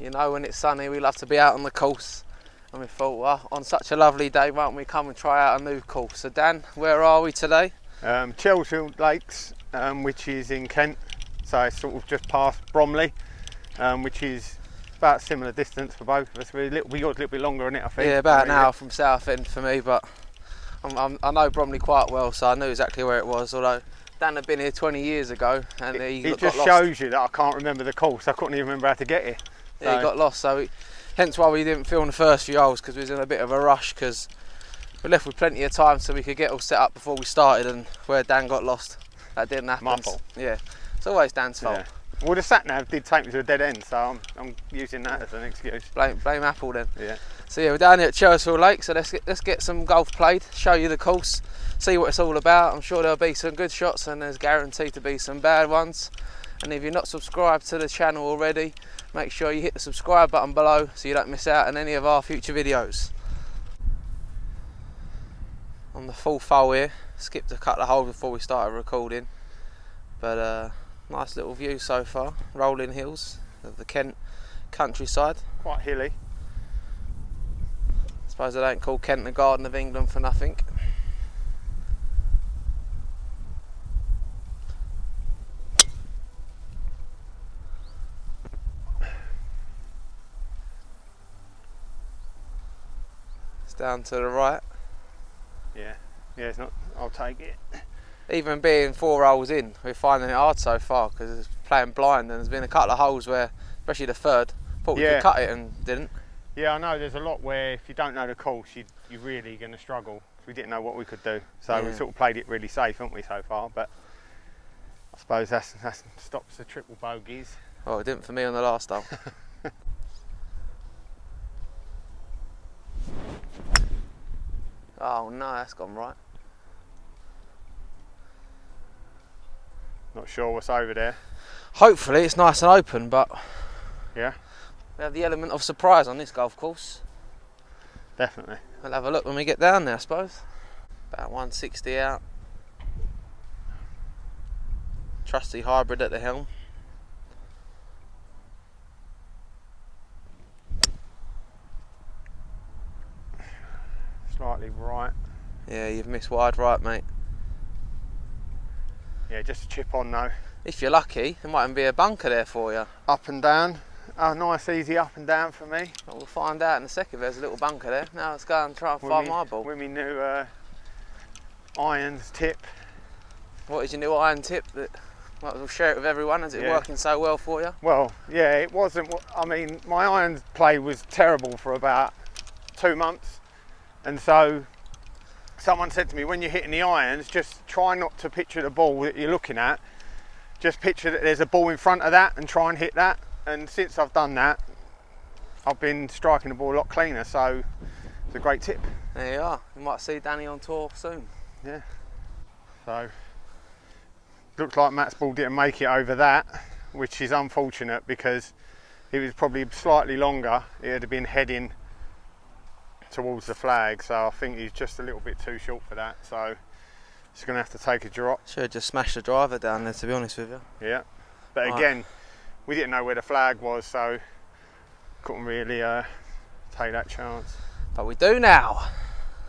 You know, when it's sunny, we love to be out on the course. And we thought, well, on such a lovely day, why don't we come and try out a new course? So Dan, where are we today? Chelsfield Lakes, which is in Kent. So it's sort of just past Bromley, which is about a similar distance for both of us. We got a little bit longer on it, I think. Yeah, about an hour from Southend for me, but I know Bromley quite well, so I knew exactly where it was. Although Dan had been here 20 years ago, and he got lost. It just shows you that I can't remember the course. I couldn't even remember how to get here. So. Yeah, he got lost, so hence why we didn't film the first few holes, because we was in a bit of a rush, because we left with plenty of time so we could get all set up before we started, and where Dan got lost, that didn't happen. My fault. Yeah, it's always Dan's fault. Yeah. Well, the sat-nav did take me to a dead end, so I'm using that as an excuse. Blame Apple then. Yeah. So yeah, we're down here at Chelsfield Lakes, so let's get some golf played, show you the course, see what it's all about. I'm sure there'll be some good shots, and there's guaranteed to be some bad ones. And if you're not subscribed to the channel already, make sure you hit the subscribe button below so you don't miss out on any of our future videos. On the full foul here, skipped a couple of holes before we started recording, but nice little view so far. Rolling hills of the Kent countryside. Quite hilly. Suppose they don't call Kent the Garden of England for nothing. It's down to the right. Yeah, it's not. I'll take it. Even being 4 holes in, we're finding it hard so far because it's playing blind, and there's been a couple of holes where, especially the third, thought we could cut it and didn't. Yeah, I know there's a lot where if you don't know the course, you're really going to struggle. We didn't know what we could do, so we sort of played it really safe, haven't we, so far? But I suppose that stops the triple bogeys. Oh, it didn't for me on the last hole. Oh no, that's gone right. Not sure what's over there. Hopefully it's nice and open, but yeah, we have the element of surprise on this golf course. Definitely. We'll have a look when we get down there, I suppose. About 160 out. Trusty hybrid at the helm. Slightly right. Yeah, you've missed wide right, mate. Yeah, just a chip on though. If you're lucky, there might even be a bunker there for you. Up and down. Oh, nice easy up and down for me. Well, we'll find out in a second if there's a little bunker there. Now let's go and try and find my ball. With my new irons tip. What is your new iron tip? We'll share it with everyone. Is it working so well for you? Well, yeah, it wasn't. I mean, my irons play was terrible for about 2 months. And so someone said to me, when you're hitting the irons, just try not to picture the ball that you're looking at. Just picture that there's a ball in front of that and try and hit that. And since I've done that, I've been striking the ball a lot cleaner. So it's a great tip. There you are. You might see Danny on tour soon. Yeah. So looks like Matt's ball didn't make it over that, which is unfortunate because it was probably slightly longer. It would have been heading towards the flag, so I think he's just a little bit too short for that, so he's going to have to take a drop. Should have just smashed the driver down there, to be honest with you. Yeah, but again, we didn't know where the flag was, so couldn't really take that chance. But we do now.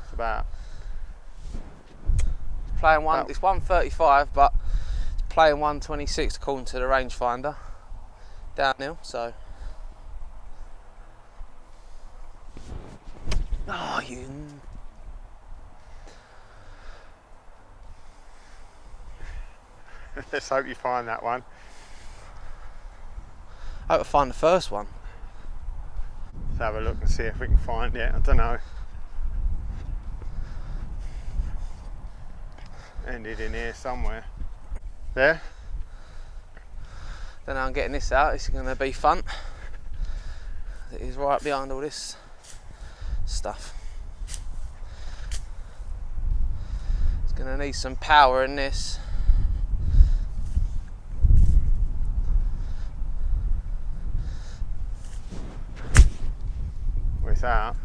It's about playing one. It's 135, but it's playing 126 according to the rangefinder. Downhill, so. Oh, you. Let's hope you find that one. I hope I find the first one. Let's have a look and see if we can find it. I don't know. Ended in here somewhere. There? Then I'm getting this out. This is going to be fun. It is right behind all this stuff. It's going to need some power in this. Where's that?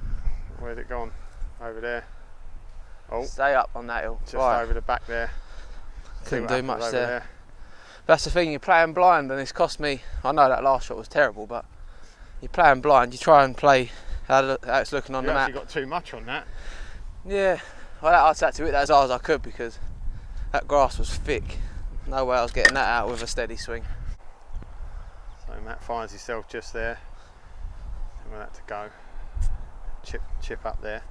Where's it gone? Over there. Oh, stay up on that hill. just over the back there. Couldn't do much there. That's the thing, you're playing blind, and it's cost me. I know that last shot was terrible, but you're playing blind, you try and play how it's looking on You the map. actually got too much on that. Yeah, well, I had to hit that as hard as I could because that grass was thick. No way I was getting that out with a steady swing. So Matt finds himself just there. And we'll have to go. Chip up there.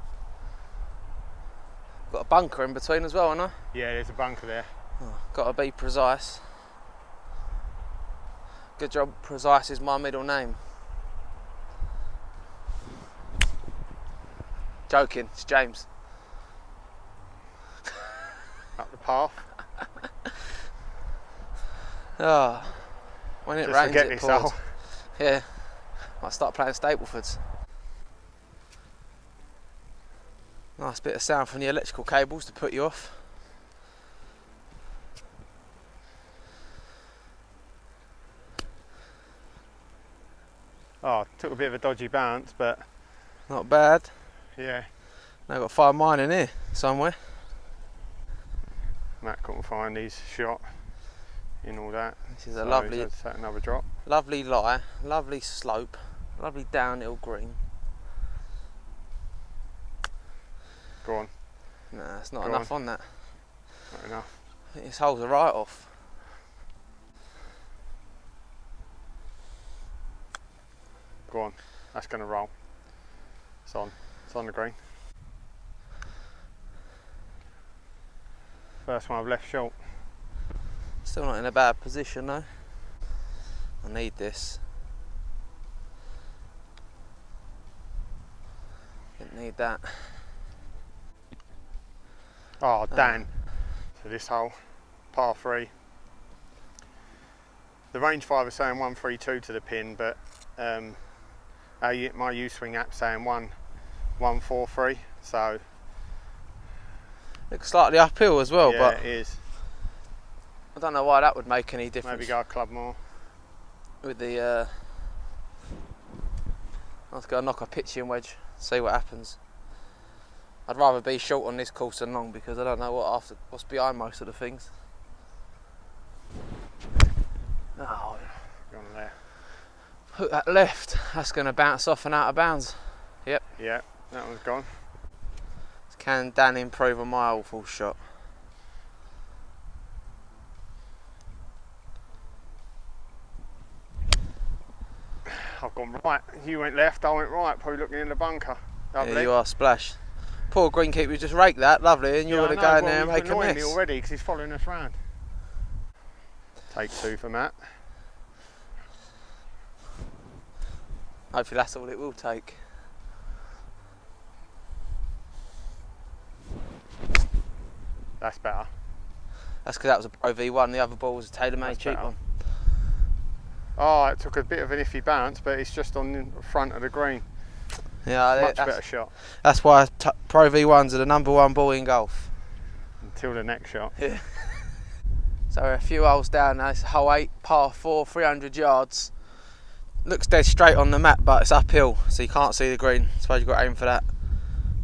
Got a bunker in between as well, haven't I? Yeah, there's a bunker there. Oh, got to be precise. Good job, precise is my middle name. Joking, it's James. Up the path. Oh, when it Just rains forget it this pours. hole. Yeah, might start playing Staplefords. Nice bit of sound from the electrical cables to put you off. Oh, took a bit of a dodgy bounce, but Not bad. yeah, Now I've got to find mine in here somewhere. Matt couldn't find his shot in all that. This is a So lovely, he's had to take another drop. lovely lie, lovely slope, lovely downhill green. Go on, Nah, it's not Go enough on that. not enough. I think this hole's a write-off. Go on, that's going to roll. It's on the green. First one I've left short. Still not in a bad position though. I need this. Didn't need that. Oh, Dan. So this hole, par 3. The rangefinder saying 132 to the pin, but my U-swing app saying 143. So Looks slightly uphill as well, yeah, but it is. I don't know why that would make any difference. Maybe go a club more. With the Let's go knock a pitching wedge, see what happens. I'd rather be short on this course than long because I don't know what's behind most of the things. Oh, Go on there. hook that left. That's going to bounce off and out of bounds. Yep. Yeah, that one's gone. Can Dan improve on my awful shot? I've gone right. You went left, I went right. Probably looking in the bunker. Lovely. Here you are, splash. Poor greenkeeper just raked that, lovely, and you would have gone there and make a annoying mess. me already because he's following us round. Take 2 for Matt. Hopefully that's all it will take. That's better. That's because that was a Pro V1, the other ball was a tailor-made That's cheap better. one. Oh, it took a bit of an iffy bounce, but it's just on the front of the green. Yeah, Much better shot that's why Pro V1s are the #1 ball in golf. until the next shot. Yeah. So we're a few holes down now. It's hole 8, par 4, 300 yards. Looks dead straight on the map, but it's uphill, so you can't see the green. I suppose you've got to aim for that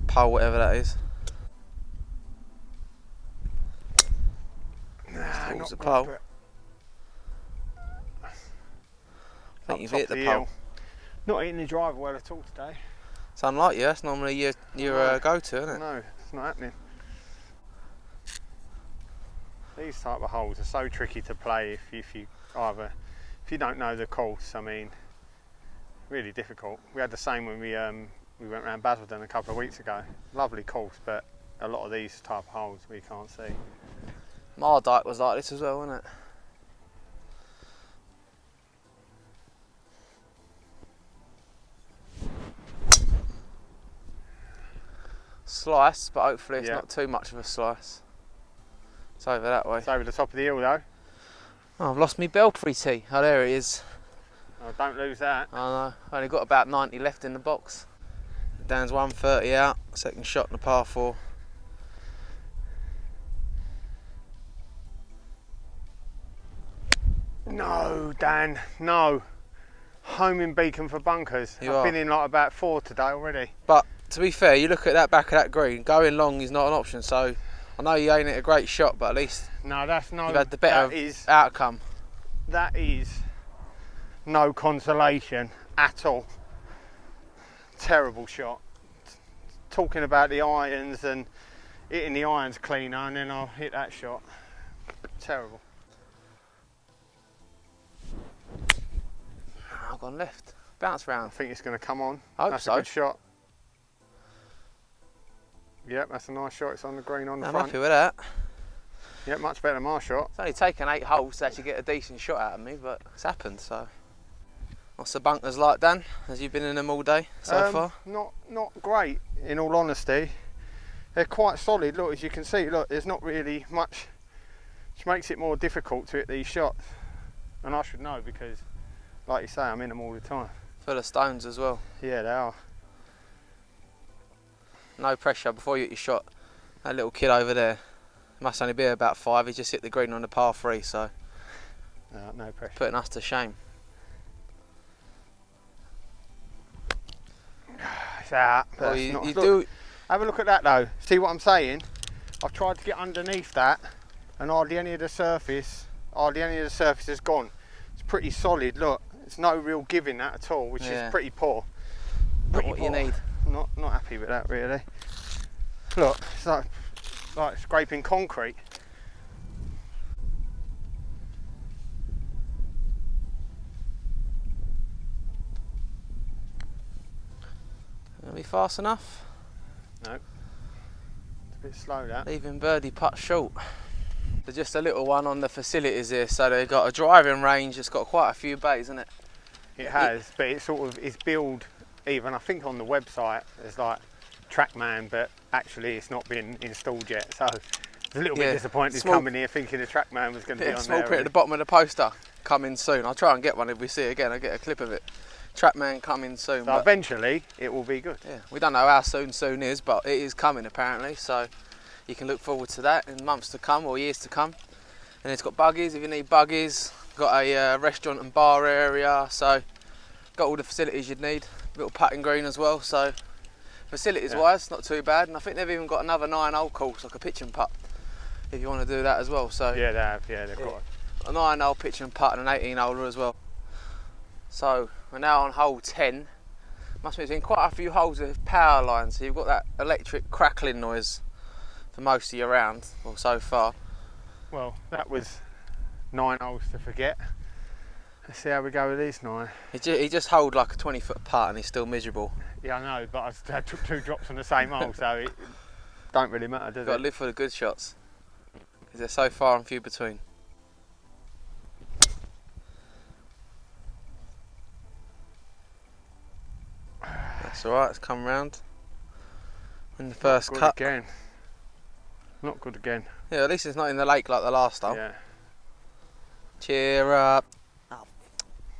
pole, whatever that is. Nah, Towards not the good, pole. but I think up you've top hit of the the pole. hill. Not hitting the driver well at all today. It's unlike you, that's normally your No. go-to, isn't it? No, it's not happening. These type of holes are so tricky to play if you don't know the course. I mean, really difficult. We had the same when we went around Basildon a couple of weeks ago. Lovely course, but a lot of these type of holes we can't see. Mardyke was like this as well, wasn't it? Slice, but hopefully it's Yeah. not too much of a slice. It's over that way. It's over the top of the hill though. Oh, I've lost my Belfry tee. Oh, there it is. Oh, don't lose that. I know. Only got about 90 left in the box. Dan's 130 out. Second shot in the par 4. No, Dan, no. Homing beacon for bunkers. You I've are. been in like about 4 today already. But to be fair, you look at that back of that green. Going long is not an option. So I know you ain't it a great shot, but at least No, that's no. you've had the better that is outcome. that is no consolation at all. Terrible shot. Talking about the irons and hitting the irons cleaner, and then I'll hit that shot. Terrible. I've gone left. Bounce I round. think it's going to come on. I hope That's so. a good shot. Yep, that's a nice shot. It's on the green on the I'm front. happy with that. Yep, much better than my shot. It's only taken 8 holes to actually get a decent shot out of me, but it's happened, so. What's the bunkers like, Dan? Has you been in them all day so far? Not great, in all honesty. They're quite solid. Look, as you can see, look, there's not really much, which makes it more difficult to hit these shots. And I should know because, like you say, I'm in them all the time. Full of stones as well. Yeah, they are. No pressure before you hit your shot. That little kid over there must only be about 5. He just hit the green on the par 3, so No pressure. putting us to shame. It's out. Well, That's you not- you look, do. Have a look at that though. See what I'm saying? I've tried to get underneath that, and hardly any of the surface has gone. It's pretty solid. Look, it's no real give in that at all, which Yeah. is pretty poor. Not what you need. Not happy with that really. Look, it's like scraping concrete. Gonna be fast enough. No, it's a bit slow that. Leaving birdie putt short. There's just a little one on the facilities here, so they've got a driving range. It's got quite a few bays, isn't it? It has, but it's sort of, it's billed even, I think on the website, there's like TrackMan, but actually it's not been installed yet. So it's a little bit disappointed coming here thinking the TrackMan was going to be on small there. print at the bottom of the poster. Coming soon. I'll try and get one if we see it again. I'll get a clip of it. TrackMan coming soon. So eventually it will be good. Yeah, we don't know how soon is, but it is coming apparently. So you can look forward to that in months to come or years to come. And it's got buggies if you need buggies. Got a restaurant and bar area. So got all the facilities you'd need. Little putting green as well. So facilities wise, not too bad. And I think they've even got another 9-hole course, like a pitch and putt, if you want to do that as well. So Yeah, they have. Yeah, they've got. a 9-hole pitch and putt and an 18-holer as well. So we're now on hole 10. Must be in quite a few holes with power lines, so you've got that electric crackling noise for most of your round, or so far. Well, that was 9 holes to forget. Let's see how we go with these 9. He just holed like a 20-foot putt and he's still miserable. Yeah, I know, but I took 2 drops on the same hole, so it don't really matter, does Got to it? live for the good shots, because they're so far and few between. That's alright, it's come round. In the first Not cut. good again. Not good again. Yeah, at least it's not in the lake like the last hole. Yeah. Cheer up. Oh,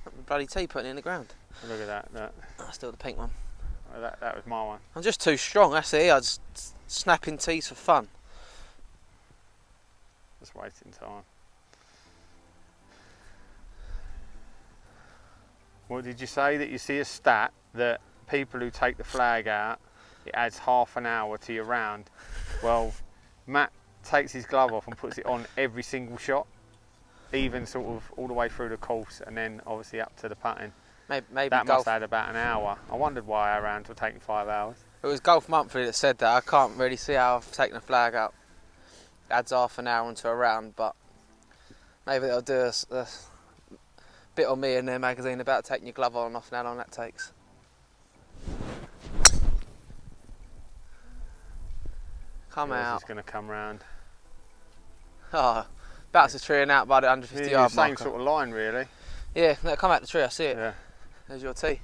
the bloody tee putting in the ground. Look at that. That's still the pink one. That was my one. I'm just too strong, that's it. I just snapping tees for fun. Just wasting time. What did you say? That you see a stat that people who take the flag out, it adds half an hour to your round. Well, Matt takes his glove off and puts it on every single shot, even sort of all the way through the course, and then obviously up to the putting. Maybe That golf. must add about an hour. I wondered why our rounds were taking 5 hours. It was Golf Monthly that said that. I can't really see how I've taken the flag out. Adds half an hour into a round, but maybe they'll do a bit on me in their magazine about taking your glove on and off and how long that takes. Come Yours out. is going to come round. Oh, bounce the tree and out by the 150 Yeah, yard same marker. sort of line, really. Yeah, no, come out the tree, I see it. Yeah. There's your tee.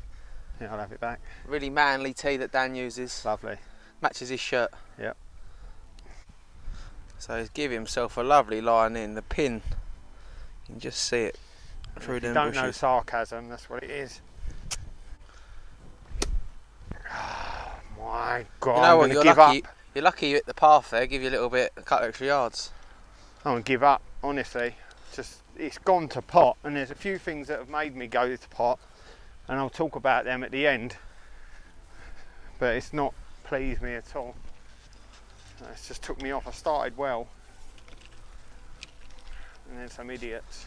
Yeah, I'll have it back. Really manly tee that Dan uses. Lovely. Matches his shirt. Yep. So he's giving himself a lovely line in. The pin, you can just see it through If you them don't bushes. know sarcasm, that's what it is. Oh my God, You know I'm what, going you're to give lucky, up. you're lucky you hit the path there, give you a little bit, a couple extra yards. I'm going to give up, honestly. Just, it's gone to pot, and there's a few things that have made me go to pot, and I'll talk about them at the end. But it's not pleased me at all. It's just took me off. I started well, and then some idiots.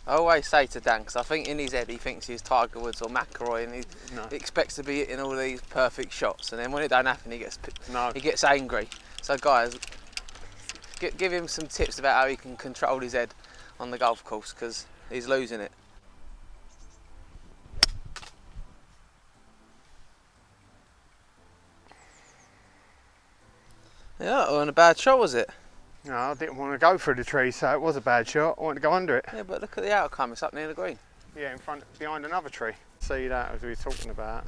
I always say to Dan, because I think in his head he thinks he's Tiger Woods or McIlroy, and he expects to be hitting all these perfect shots, and then when it don't happen, he gets angry. So guys, give him some tips about how he can control his head on the golf course, because he's losing it. Yeah, that wasn't a bad shot, was it? No, I didn't want to go through the tree, so it was a bad shot. I wanted to go under it. Yeah, but look at the outcome. It's up near the green. Yeah, behind another tree. See that as we were talking about.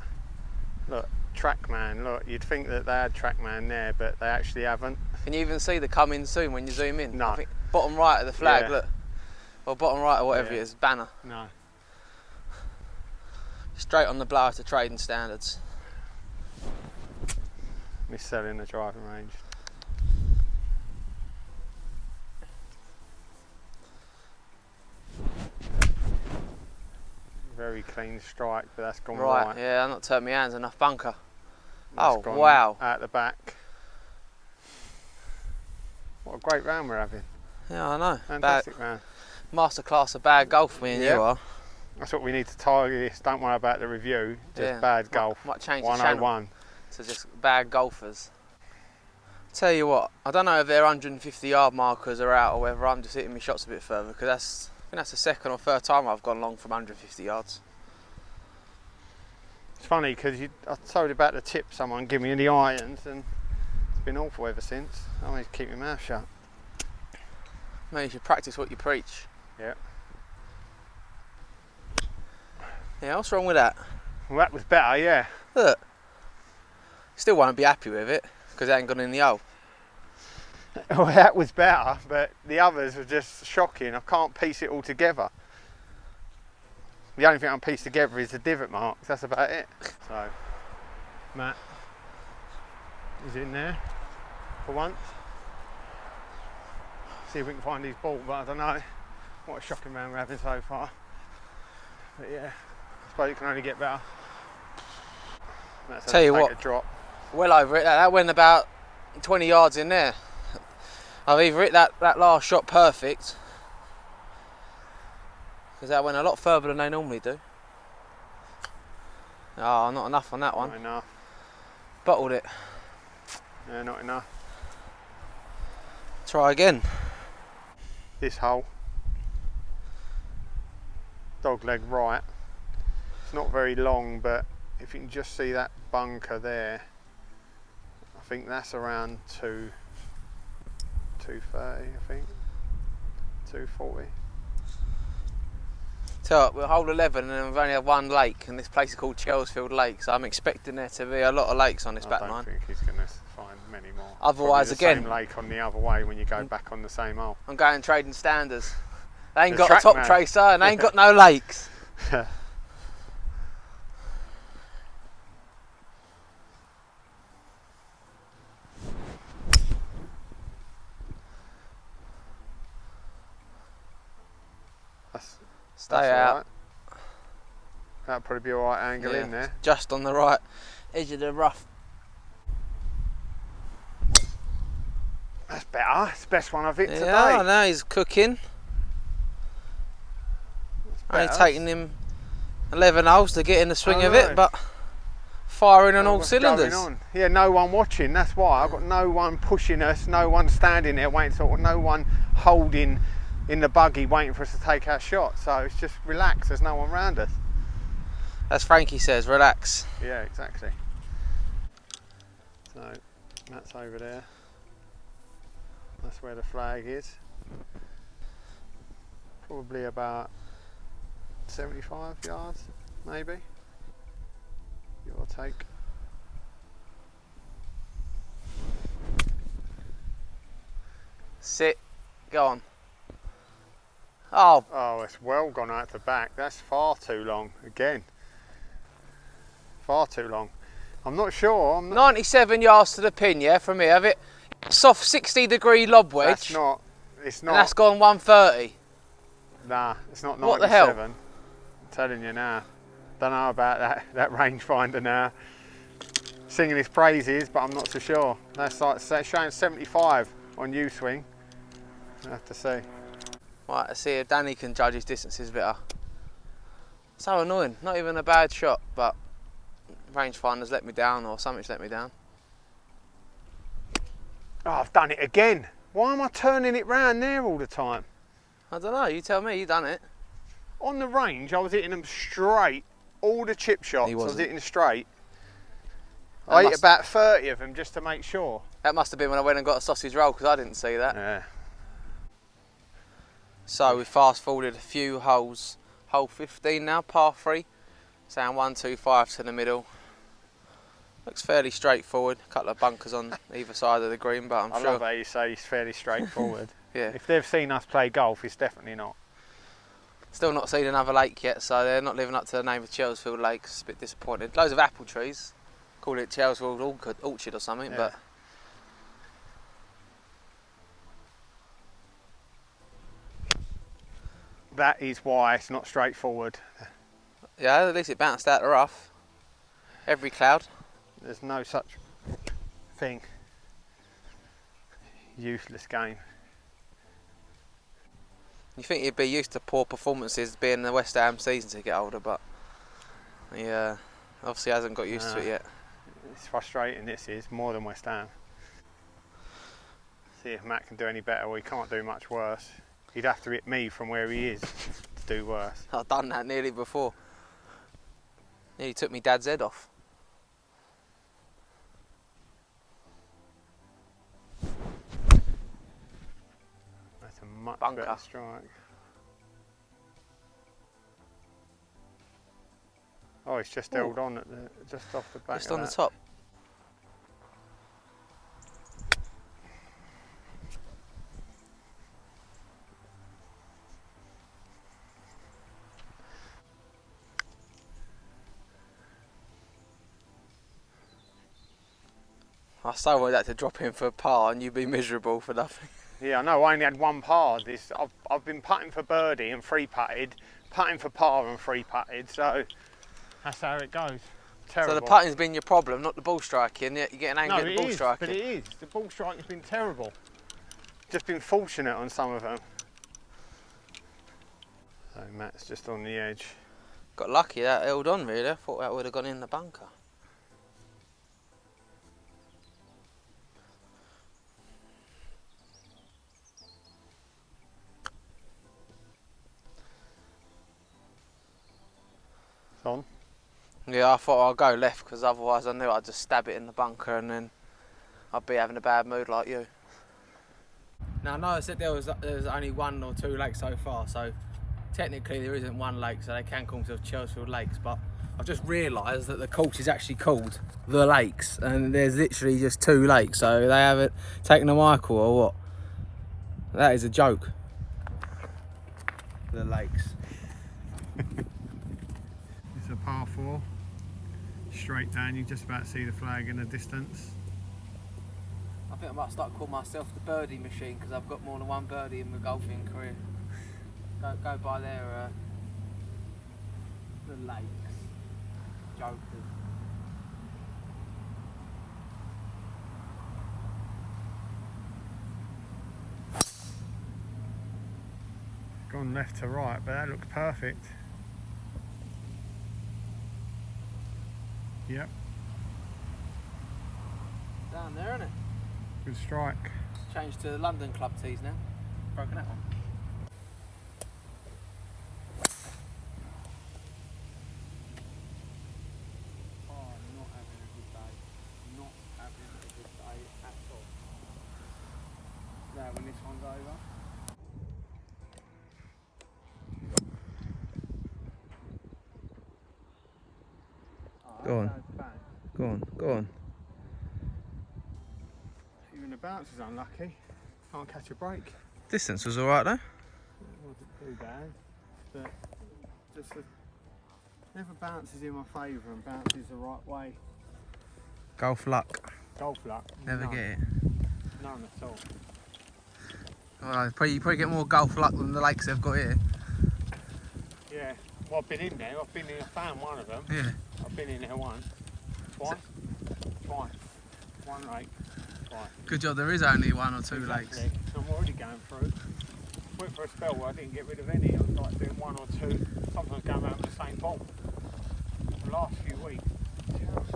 Look, TrackMan. Look, you'd think that they had TrackMan there, but they actually haven't. Can you even see the coming soon when you zoom in? No. I think bottom right of the flag, Yeah. look. Or bottom right or whatever Yeah. it is, banner. No. Straight on the blower to trading standards. Mis-selling the driving range. Very clean strike, but that's gone right. Yeah, I've not turned my hands enough bunker. That's Oh, gone wow. Out the back. What a great round we're having. Yeah, I know. Fantastic round. Masterclass of bad golf, me and you are. That's what we need to target this. Don't worry about the review, just bad golf. Might change the channel 101. to just bad golfers. Tell you what, I don't know if their 150 yard markers are out or whether I'm just hitting my shots a bit further, because I think that's the second or third time I've gone long from 150 yards. It's funny because I told you about the tip someone gave me the irons, and it's been awful ever since. I need to keep my mouth shut. Maybe you should practice what you preach. Yeah. Yeah, what's wrong with that? Well, that was better, yeah. Look, still won't be happy with it because it ain't gone in the hole. Well, that was better, but the others were just shocking. I can't piece it all together. The only thing I can piece together is the divot marks. That's about it. So, Matt is in there for once. See if we can find his ball, but I don't know. What a shocking round we're having so far. But yeah, I suppose it can only get better. Tell you what, a drop. Well over it. That went about 20 yards in there. I've either hit that last shot perfect, because that went a lot further than they normally do. Oh, not enough on that one. Not enough. Bottled it. Yeah, not enough. Try again. This hole. Dog leg right. It's not very long, but if you can just see that bunker there, I think that's around 230, I think. 240. So we'll hold 11 and then we've only had one lake, and this place is called Chelsfield Lakes, so I'm expecting there to be a lot of lakes on this back line. I don't think he's going to find many more. Otherwise, probably the again, same lake on the other way when you go back on the same hole. I'm going trading standards. They ain't The got a top TrackMan. tracer and they ain't got no lakes. Stay That's out. all right. That'll probably be alright angle in there. Just on the right edge of the rough. That's better. It's the best one I've hit today. Yeah, now he's cooking. Only Better. taking him 11 holes to get in the swing of know. it, but firing on all What's cylinders. going on? Yeah, no one watching. That's why I've got no one pushing us, no one standing there waiting, no one holding in the buggy waiting for us to take our shot. So it's just relax. There's no one around us. As Frankie says, relax. Yeah, exactly. So that's over there. That's where the flag is. Probably about 75 yards, maybe. Give or take. Sit. Go on. Oh, Oh, it's well gone out the back. That's far too long. Again. Far too long. I'm not sure. I'm not, 97 yards to the pin, yeah, from here. Have it soft 60-degree lob wedge. that's not. It's not. And that's gone 130. Nah, it's not 97. What the hell? I'm telling you now. Don't know about that rangefinder now. Singing his praises, but I'm not so sure. That's showing 75 on U-swing. I have to see. Right, let's see if Danny can judge his distances better. So annoying. Not even a bad shot, but rangefinder's let me down or something's let me down. Oh, I've done it again. Why am I turning it round there all the time? I don't know, you tell me, you done it. On the range, I was hitting them straight. All the chip shots, I was hitting straight. I hit about 30 of them just to make sure. That must have been when I went and got a sausage roll, because I didn't see that. Yeah. So we fast forwarded a few holes. Hole 15 now, par 3. Sound 1, 2, 5 to the middle. Looks fairly straightforward. A couple of bunkers on either side of the green, but I'm sure. I love how you say it's fairly straightforward. Yeah. If they've seen us play golf, it's definitely not. Still not seen another lake yet, so they're not living up to the name of Chelsfield Lakes. A bit disappointed. Loads of apple trees. Call it Chelsfield Orchard or something, Yeah. but. That is why it's not straightforward. Yeah, at least it bounced out the rough. Every cloud. There's no such thing. Useless game. You think you'd be used to poor performances being the West Ham season to get older, but he obviously hasn't got used to it yet. It's frustrating, this is, more than West Ham. See if Matt can do any better. Well, he can't do much worse. He'd have to hit me from where he is to do worse. I've done that nearly before. Nearly took me dad's head off. That's a much Bunker. better strike. Oh, it's just held on at just off the back. Just on the top. I so wanted that to drop in for a par and you'd be miserable for nothing. Yeah, I know. I only had one par. I've been putting for birdie and free putted, putting for par and free putted. So that's how it goes. Terrible. So the putting's been your problem, not the ball striking. Yet you're getting angry at the ball striking. But it is. The ball striking's been terrible. Just been fortunate on some of them. So Matt's just on the edge. Got lucky that held on really. I thought that would have gone in the bunker. It's on. Yeah, I thought I'd go left because otherwise I knew I'd just stab it in the bunker and then I'd be having a bad mood like you. Now I know I said there was only 1 or 2 lakes so far, so technically there isn't one lake, so they can call themselves Chelsfield Lakes, but I've just realised that the course is actually called The Lakes and there's literally just 2 lakes, so they haven't taken a Michael or what? That is a joke. The Lakes. It's a par 4. Straight down, you just about see the flag in the distance. I think I might start calling myself the birdie machine because I've got more than one birdie in my golfing career. Go by there, The Lakes. Jokers. Gone left to right, but that looks perfect. Yep, Down there, isn't it? good strike. Changed to London club tees now. Broken that one. Oh, not having a good day. Not having a good day at all. Now when this one's over. Go on. Go on. Even the bounce is unlucky. Can't catch a break. Distance was alright though. It wasn't too bad, but just never bounces in my favour and bounces the right way. Golf luck. Golf luck. Never none. get it. None at all. Well, you probably get more golf luck than the lakes they've got here. Yeah. Well, I've been in there. I've been in. I found one of them. Yeah. I've been in there once, twice, one lake, twice. Good job there is only 1 or 2 lakes. Exactly. I'm already going through. went for a spell where I didn't get rid of any. I was like doing one or two, sometimes going around with the same ball. The last few weeks, terrible.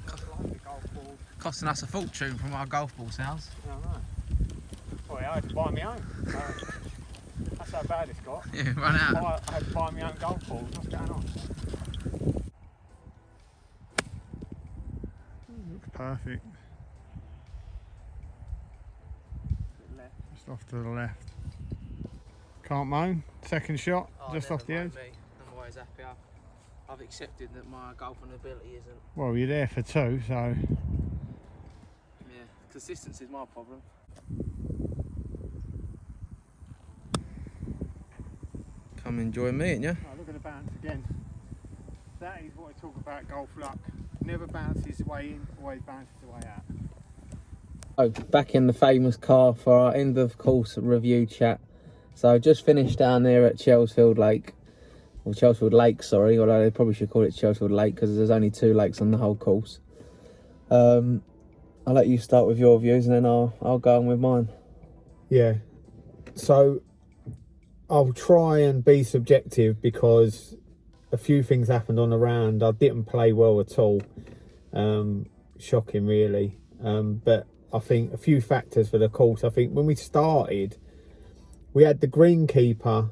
I like the golf ball. Costing us a fortune from our golf ball sales. Yeah, I know. Well, I had to buy my own. That's how bad it's got. Yeah, run out. I had to buy my own golf balls. What's going on? Looks perfect. Just off to the left. Can't moan. Second shot, just off the edge. I'm always happy. I've accepted that my golfing ability isn't. Well, you're there for two, so. Yeah, consistency is my problem. Come enjoy me, ain't you? Oh, look at the bounce again. That is what I talk about golf luck. Never bounces the way in, always bounces the way out. Oh, back in the famous car for our end of course review chat. So just finished down there at Chelsfield Lake, or Chelsfield Lakes, sorry, although they probably should call it Chelsfield Lake because there's only 2 lakes on the whole course. I'll let you start with your views and then I'll go on with mine. Yeah, so I'll try and be subjective because a few things happened on the round. I didn't play well at all, shocking really, but I think a few factors for the course. I think when we started, we had the greenkeeper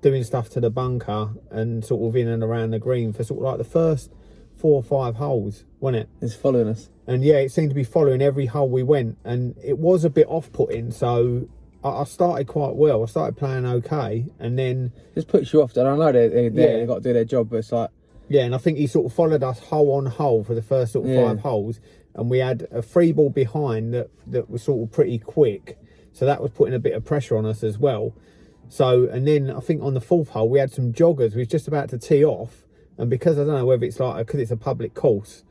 doing stuff to the bunker and sort of in and around the green for sort of like the first 4 or 5 holes, wasn't it? It's following us. And yeah, it seemed to be following every hole we went, and it was a bit off-putting. So I started quite well. I started playing okay, and then Just puts you off. And I know they've got to do their job, but it's like, yeah, and I think he sort of followed us hole on hole for the first sort of 5 holes, and we had a free ball behind that was sort of pretty quick, so that was putting a bit of pressure on us as well. So, and then I think on the 4th hole we had some joggers. We was just about to tee off, and because I don't know whether it's like because it's a public course,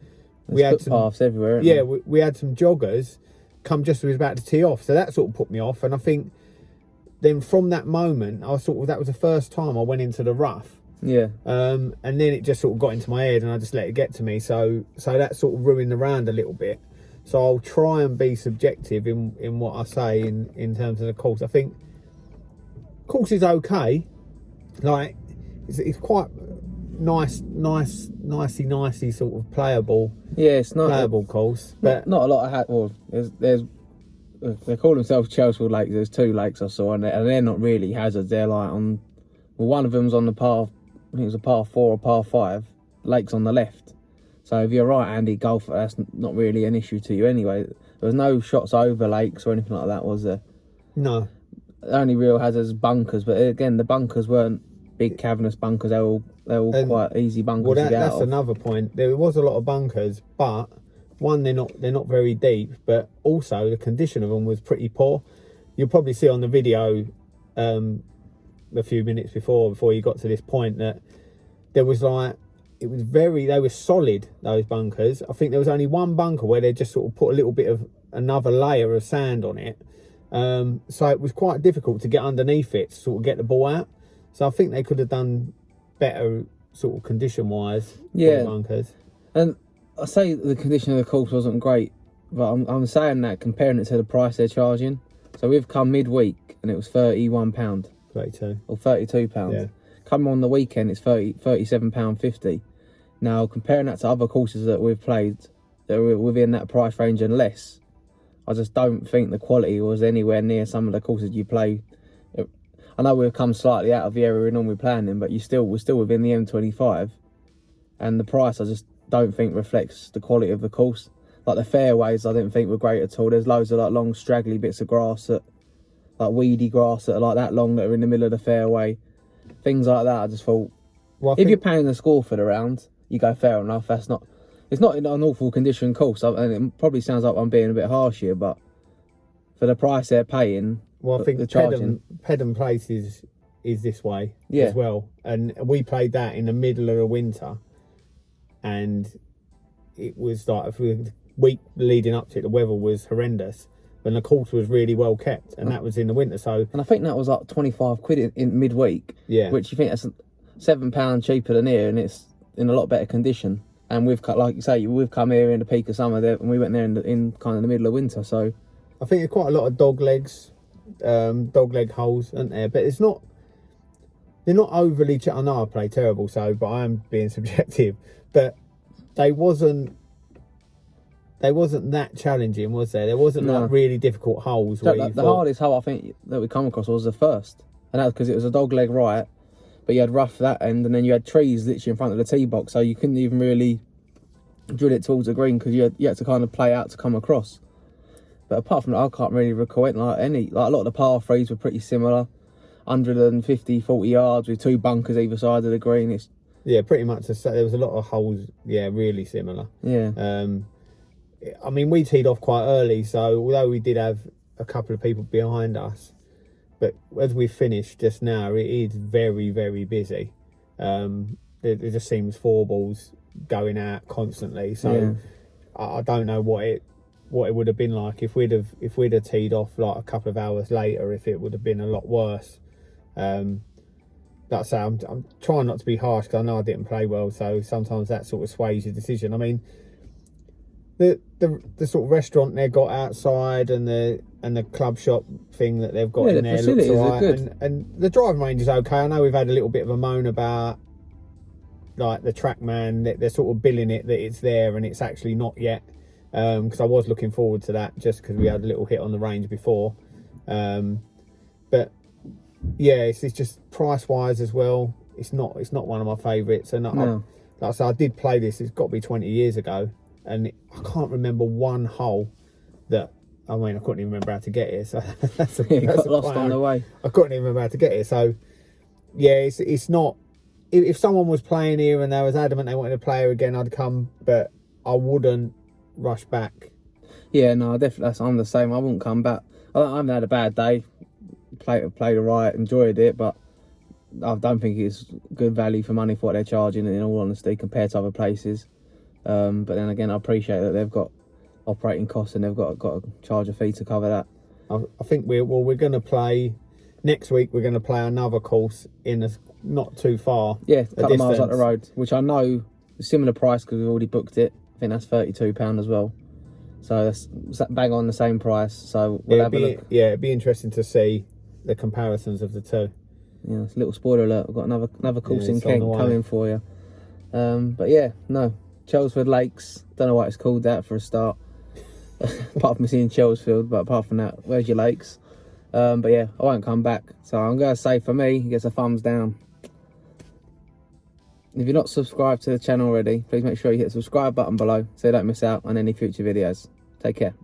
we had some footpaths everywhere. Yeah, we had some joggers come just as we was about to tee off, so that sort of put me off. And I think then from that moment, that was the first time I went into the rough. Yeah. And then it just sort of got into my head, and I just let it get to me. So that sort of ruined the round a little bit. So I'll try and be subjective in what I say in terms of the course. I think course is okay. Like it's quite nicey sort of playable. Yeah, it's not playable course, but not a lot of well. There's they call themselves Chelsfield Lakes. There's 2 lakes I saw, and they're not really hazards. They're like on. Well, one of them's on the par. I think it was a par 4 or par 5. Lake's on the left. So if you're a right-handed golfer, that's not really an issue to you anyway. There was no shots over lakes or anything like that, was there? No. The only real hazards bunkers, but again, the bunkers weren't big cavernous bunkers. They're all quite easy bunkers to get out of. That's another point. There was a lot of bunkers, but one, they're not very deep, but also the condition of them was pretty poor. You'll probably see on the video a few minutes before you got to this point that there was like they were solid, those bunkers. I think there was only one bunker where they just sort of put a little bit of another layer of sand on it, so it was quite difficult to get underneath it to sort of get the ball out. So I think they could have done better sort of condition wise. Yeah, the bunkers. And I say the condition of the course wasn't great, but I'm saying that comparing it to the price they're charging. So we've come midweek and it was £31. 32 or £32. Yeah. Come on the weekend, it's £37.50. Now comparing that to other courses that we've played that were within that price range and less, I just don't think the quality was anywhere near some of the courses you play. I know we've come slightly out of the area we're normally playing in, but we're still within the M25, and the price I just don't think reflects the quality of the course. Like the fairways, I didn't think were great at all. There's loads of like long straggly bits of grass like weedy grass that are like that long that are in the middle of the fairway, things like that. I just thought, if you're paying the score for the round, you go fair enough. It's not an awful condition course, and it probably sounds like I'm being a bit harsh here, but for the price they're paying, well, I think the charging, Pedham Place is this way as well, and we played that in the middle of the winter, and it was like the week leading up to it, the weather was horrendous. And the course was really well kept, and that was in the winter. So, and I think that was like 25 quid in midweek. Yeah, which you think that's £7 cheaper than here, and it's in a lot better condition. And we've like you say, we've come here in the peak of summer there, and we went there in kind of the middle of winter. So, I think there's quite a lot of dog legs dogleg holes, aren't there? But it's not. They're not overly. I know I play terrible, but I am being subjective. But they wasn't that challenging, was there? There wasn't like really difficult holes. The hardest hole I think that we come across was the first, and that was because it was a dog leg right, but you had rough that end, and then you had trees literally in front of the tee box, so you couldn't even really drill it towards the green because you had to kind of play out to come across. But apart from that, I can't really recall it. Like a lot of the par threes were pretty similar, 150, 40 yards with 2 bunkers either side of the green. It's pretty much the same. There was a lot of holes, really similar. Yeah. I mean, we teed off quite early, so although we did have a couple of people behind us, but as we finished just now, it is very, very busy. There just seems 4 balls going out constantly. So I don't know what it would have been like if we'd have teed off like a couple of hours later, if it would have been a lot worse. Like I say, I'm trying not to be harsh because I know I didn't play well, so sometimes that sort of sways your decision. I mean, the sort of restaurant they've got outside and the club shop thing that they've got in there looks alright, and the driving range is okay. I know we've had a little bit of a moan about like the TrackMan, they're sort of billing it that it's there and it's actually not yet, because I was looking forward to that just because we had a little hit on the range before, but yeah, it's just price wise as well, it's not one of my favourites. And like I said, I did play this, it's got to be 20 years ago, and I can't remember one hole that, I mean, I couldn't even remember how to get here, so that's got lost on the way. I couldn't even remember how to get here, so yeah, it's not. If someone was playing here and they was adamant they wanted to play here again, I'd come, but I wouldn't rush back. Yeah, no, definitely. I'm the same. I wouldn't come back. I haven't had a bad day. Played alright, enjoyed it, but I don't think it's good value for money for what they're charging, in all honesty, compared to other places. But then again, I appreciate that they've got operating costs and they've got to charge a fee to cover that. I think we're going to play next week. We're going to play another course in a not too far. Yeah, a couple of miles up the road, which I know is similar price because we've already booked it. I think that's £32 as well. So that's bang on the same price. So we'll have a look. Yeah, it'd be interesting to see the comparisons of the two. Yeah, it's a little spoiler alert. We've got another course in Kent coming for you. But yeah, no, Chelsfield Lakes. Don't know why it's called that for a start. Apart from seeing Chelsfield, but apart from that, where's your lakes? But yeah, I won't come back. So I'm going to say for me, he gets a thumbs down. If you're not subscribed to the channel already, please make sure you hit the subscribe button below so you don't miss out on any future videos. Take care.